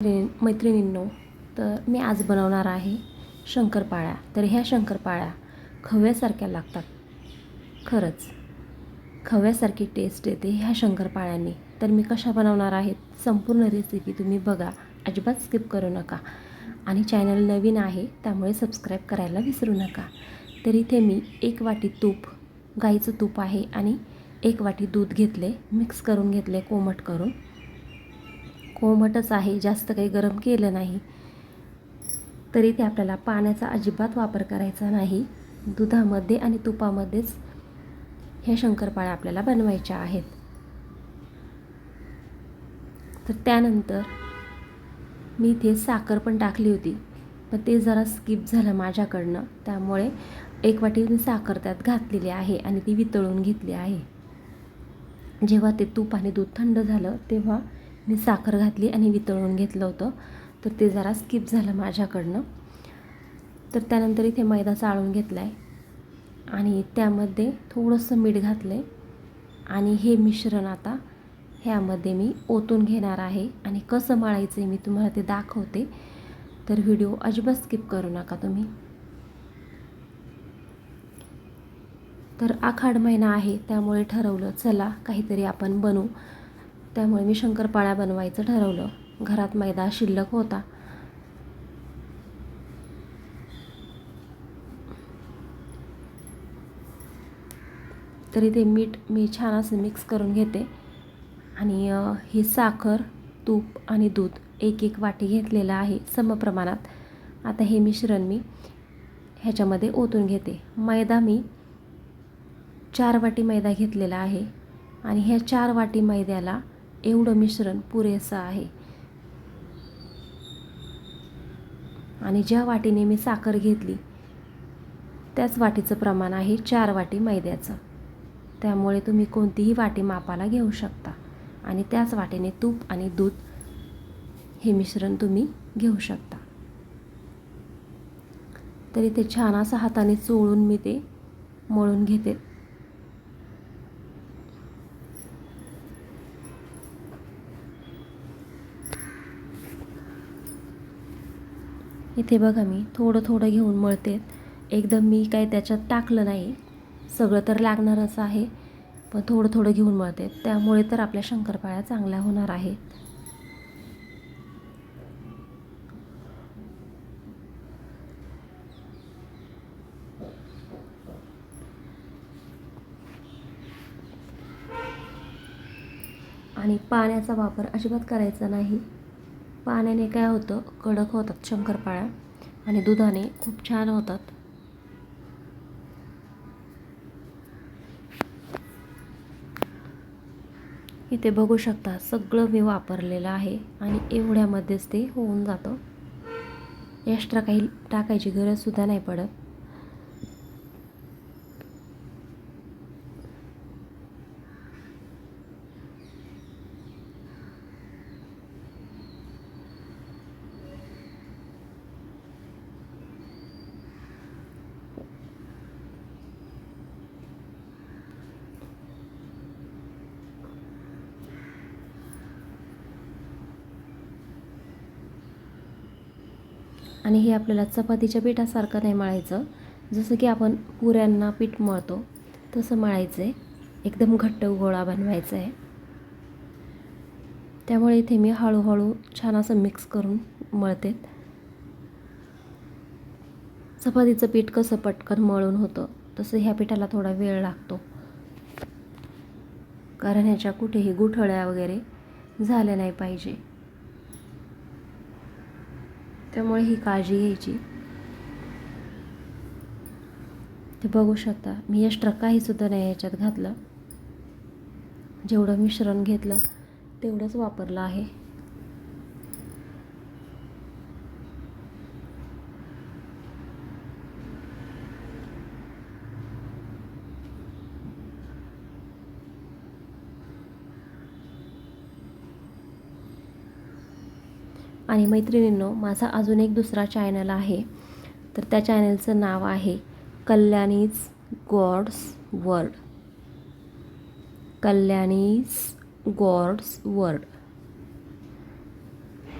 मैत्रिणींनो, तर मी आज बनवणार आहे शंकरपाळ्या. तर ह्या शंकरपाळ्या खव्यासारख्या लागतात. खरंच खव्यासारखी टेस्ट येते ह्या शंकरपाळ्यांनी. तर मी कशा बनवणार आहेत संपूर्ण रेसिपी तुम्ही बघा, अजिबात स्किप करू नका. आणि चॅनल नवीन आहे त्यामुळे सबस्क्राईब करायला विसरू नका. तर इथे मी 1 वाटी तूप, गाईचं तूप आहे, आणि 1 वाटी दूध घेतले, मिक्स करून घेतले कोमट करून. कोमटच आहे, जास्त काही गरम केलं नाही. तरी ते आपल्याला पाण्याचा अजिबात वापर करायचा नाही. दुधामध्ये आणि तुपामध्येच ह्या शंकरपाळ्या आपल्याला बनवायच्या आहेत. तर त्यानंतर मी इथे साखर पण टाकली होती, पण ते जरा स्किप झालं माझ्याकडनं. त्यामुळे 1 वाटी मी साखर त्यात घातलेली आहे आणि ती वितळून घेतली आहे. जेव्हा ते तूप आणि दूध थंड झालं तेव्हा मी साखर घातली आणि वितळून घेतलं होतं. तर ते जरा स्किप झालं माझ्याकडनं. तर त्यानंतर इथे मैदा चाळून घेतला आहे आणि त्यामध्ये थोडंसं मीठ घातलं आहे. आणि हे मिश्रण आता ह्यामध्ये मी ओतून घेणार आहे. आणि कसं मळायचं आहे मी तुम्हाला ते दाखवते, तर व्हिडिओ अजिबात स्किप करू नका तुम्ही. तर आखाड महिना आहे त्यामुळे ठरवलं चला काहीतरी आपण बनवू. त्यामुळे मी शंकरपाळ्या बनवायचं ठरवलं. घरात मैदा शिल्लक होता. तरी ते मीठ मी छान असं मिक्स करून घेते. आणि ही साखर, तूप आणि दूध 1-1 वाटी घेतलेलं आहे समप्रमाणात. आता हे मिश्रण मी ह्याच्यामध्ये ओतून घेते. मैदा मी 4 वाटी मैदा घेतलेला आहे आणि ह्या 4 वाटी मैद्याला एवढं मिश्रण पुरेसं आहे. आणि ज्या वाटीने मी साखर घेतली त्याच वाटीचं प्रमाण आहे 4 वाटी मैद्याचं. त्यामुळे तुम्ही कोणतीही वाटी मापाला घेऊ शकता. आणि त्याच वाटीने तूप आणि दूध हे मिश्रण तुम्ही घेऊ शकता. तरी ते छान असं हाताने चोळून मी ते मळून घेते. इथे बघा मी थोडं थोडं घेऊन मळते. एकदम मी काही त्याच्यात टाकलं नाही, सगळं तर लागणारच आहे, पण थोडं थोडं घेऊन मळते. त्यामुळे तर आपल्या शंकरपाळ्या चांगल्या होणार आहेत. आणि पाण्याचा वापर अजिबात करायचा नाही. पाण्याने काय होतं, कडक होतात शंकरपाळ्या, आणि दुधाने खूप छान होतात. इथे बघू शकता सगळं मी वापरलेलं आहे आणि एवढ्यामध्येच ते होऊन जातं. एक्स्ट्रा काही टाकायची गरजसुद्धा नाही पडत. आणि हे आपल्याला चपातीच्या पिठासारखं नाही मळायचं. जसं की आपण पुऱ्यांना पीठ मळतो तसं मळायचं आहे. एकदम घट्ट गोळा बनवायचा आहे. त्यामुळे इथे मी हळूहळू छान असं मिक्स करून मळते. चपातीचं पीठ कसं पटकन मळून होतं तसं ह्या पिठाला थोडा वेळ लागतो, कारण ह्याच्या कुठेही गुठळ्या वगैरे झाल्या नाही पाहिजे. त्यामुळे ही काळजी घ्यायची. ते बघू शकता मी एक्स्ट्रा काहीसुद्धा नाही याच्यात घातलं. जेवढं मिश्रण घेतलं तेवढंच वापरलं आहे. आणि मैत्रिणींनो, माझा अजून एक दुसरा चॅनल आहे. तर त्या चॅनलचं नाव आहे Kalyani's God's word. Kalyani's God's word.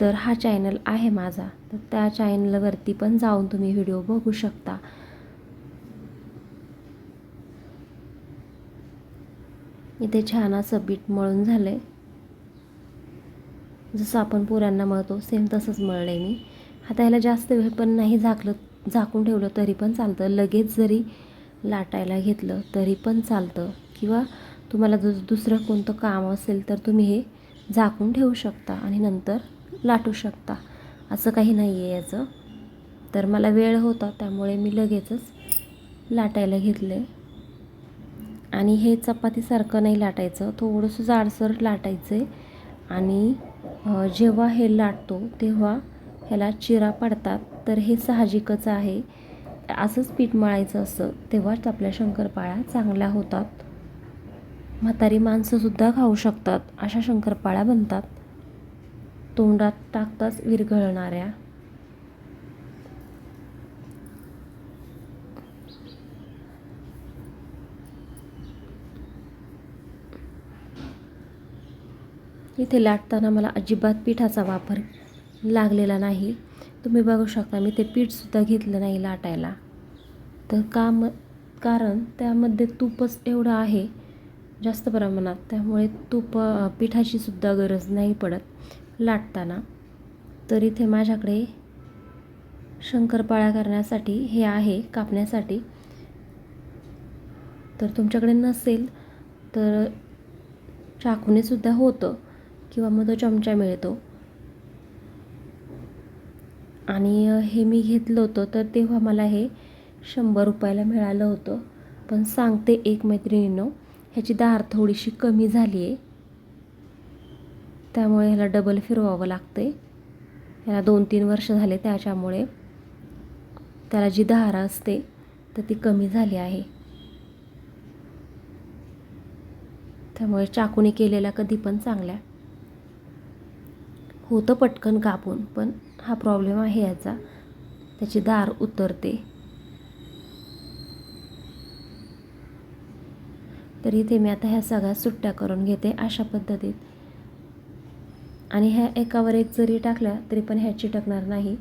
तर हा चॅनल आहे माझा, तर त्या चॅनलवरती पण जाऊन तुम्ही व्हिडिओ बघू शकता. इथे छान असं पीठ मळून झालं आहे. जसं आपण पुऱ्यांना मळतो सेम तसंच मळलं आहे मी. आता याला जास्त वेळ पण नाही झाकून ठेवलं तरी पण चालतं. लगेच जरी लाटायला घेतलं तरी पण चालतं, किंवा तुम्हाला दुसरं कोणतं काम असेल तर तुम्ही हे झाकून ठेवू शकता आणि नंतर लाटू शकता. असं काही नाही आहे याचं. तर मला वेळ होता त्यामुळे मी लगेचच लाटायला घेतले. आणि हे चपातीसारखं नाही लाटायचं, थोडंसं जाडसर लाटायचं आहे. आणि जेव्हा हे लाटतो तेव्हा ह्याला चिरा पडतात, तर हे साहजिकच आहे. असंच पीठ मळायचं असतं तेव्हाच आपल्या शंकरपाळ्या चांगल्या होतात. म्हातारी माणसंसुद्धा खाऊ शकतात अशा शंकरपाळ्या बनतात, तोंडात टाकताच विरघळणाऱ्या. इथे लाटताना मला अजिबात पिठाचा वापर लागलेला नाही. तुम्ही बघू शकता मी ते पीठसुद्धा घेतलं नाही लाटायला. तर कारण त्यामध्ये तूपच एवढं आहे जास्त प्रमाणात, त्यामुळे पिठाची सुद्धा गरज नाही पडत लाटताना. तर इथे माझ्याकडे शंकरपाळ्या करण्यासाठी हे आहे कापण्यासाठी. तर तुमच्याकडे नसेल तर चाकूने सुद्धा होतं, किंवा मग तो चमचा मिळतो. आणि हे मी घेतलं होतं तर तेव्हा मला हे 100 रुपयाला मिळालं होतं. पण सांगते एक मैत्रिणीनं, ह्याची धार थोडीशी कमी झाली आहे, त्यामुळे ह्याला डबल फिरवावं लागतं आहे. ह्याला 2-3 वर्ष झाले, त्याच्यामुळे त्याला जी धार असते तर ती कमी झाली आहे. त्यामुळे चाकूने केलेल्या कधी पण चांगल्या होतं पटकन कापून, पण हा प्रॉब्लेम आहे याचा, त्याची धार उतरते. तर इथे मी आता ह्या सगळ्या सुट्ट्या करून घेते अशा पद्धतीत. आणि ह्या एकावर एक जरी टाकल्या तरी पण ह्या चिटकणार नाही,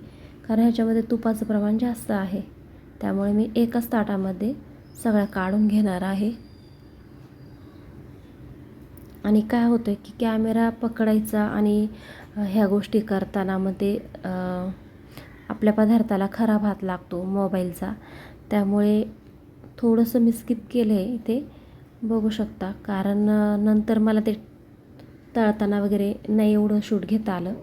कारण ह्याच्यामध्ये तुपाचं प्रमाण जास्त आहे. त्यामुळे मी एकाच ताटामध्ये सगळ्या काढून घेणार आहे. आणि काय होतं की कॅमेरा पकडायचा आणि ह्या गोष्टी करताना मग ते आपल्या पदार्थाला खराब हात लागतो मोबाईलचा. त्यामुळे थोडंसं मी स्किप केलं आहे इथे, बघू शकता. कारण नंतर मला ते तळताना वगैरे नाही एवढं शूट घेता आलं.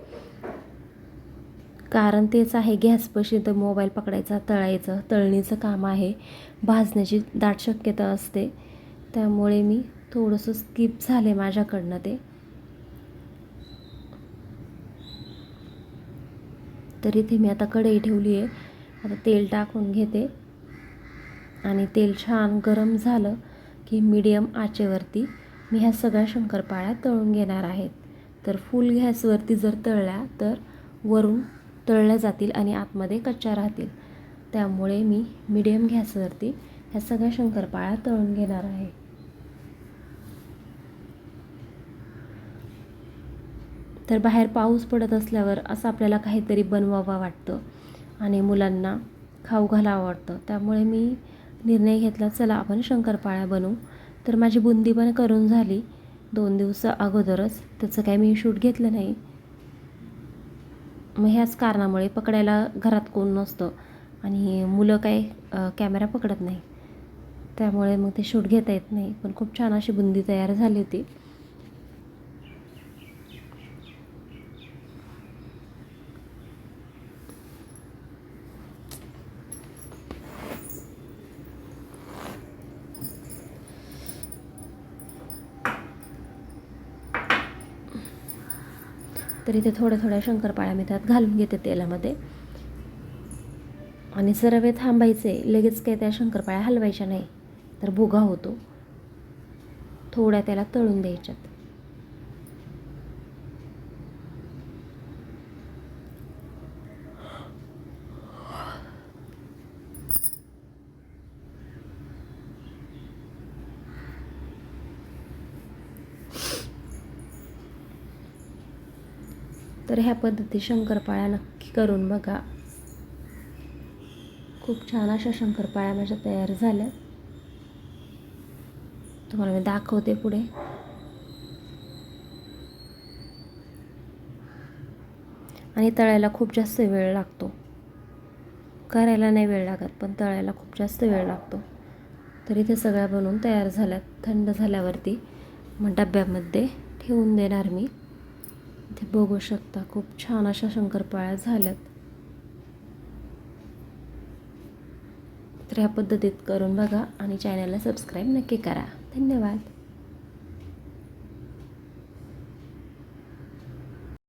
कारण तेच आहे, गॅसपाशी तर मोबाईल पकडायचा, तळणीचं काम आहे, भाजण्याची दाट शक्यता असते. त्यामुळे मी थोडंसं स्किप झाले माझ्याकडनं ते. तर इथे मी आता कढई ठेवली आहे. आता तेल टाकून घेते आणि तेल छान गरम झालं की मीडियम आचेवरती मी ह्या सगळ्या शंकरपाळ्या तळून घेणार आहेत. तर फुल गॅसवरती जर तळल्या तर वरून तळल्या जातील आणि आतमध्ये कच्च्या राहतील. त्यामुळे मी मीडियम गॅसवरती ह्या सगळ्या शंकरपाळ्या तळून घेणार आहे. तर बाहेर पाऊस पडत असल्यावर असं आपल्याला काहीतरी बनवावं वाटतं आणि मुलांना खाऊ घालावं वाटतं. त्यामुळे मी निर्णय घेतला, चला आपण शंकरपाळ्या बनवू. तर माझी बुंदी पण करून झाली 2 दिवस अगोदरच. त्याचं काही मी शूट घेतलं नाही. मग ह्याच कारणामुळे पकडायला घरात कोण नसतं आणि मुलं काय कॅमेरा पकडत नाही, त्यामुळे मग ते शूट घेता येत नाही. पण खूप छान अशी बुंदी तयार झाली होती. तर इथे थोड्या शंकरपाळ्या मी त्यात घालून घेते तेलामध्ये. आणि जरा वेळ थांबायचे, लगेच काय त्या शंकरपाळ्या हलवायच्या नाही, तर भुगा होतो. थोड्या त्याला तळून द्यायच्यात. तर ह्या पद्धती शंकरपाळ्या नक्की करून बघा. खूप छान अशा शंकरपाळ्या माझ्या तयार झाल्या. तुम्हाला मी दाखवते पुढे. आणि तळायला खूप जास्त वेळ लागतो. करायला नाही वेळ लागत, पण तळायला खूप जास्त वेळ लागतो. तर इथे सगळ्या बनवून तयार झाल्यात. थंड झाल्यावरती मग डब्यामध्ये ठेवून देणार मी. इथे बघू शकता खूप छान अशा शंकरपाळ्या झाल्यात. तर ह्या पद्धतीत करून बघा आणि चॅनलला सबस्क्राईब नक्की करा. धन्यवाद.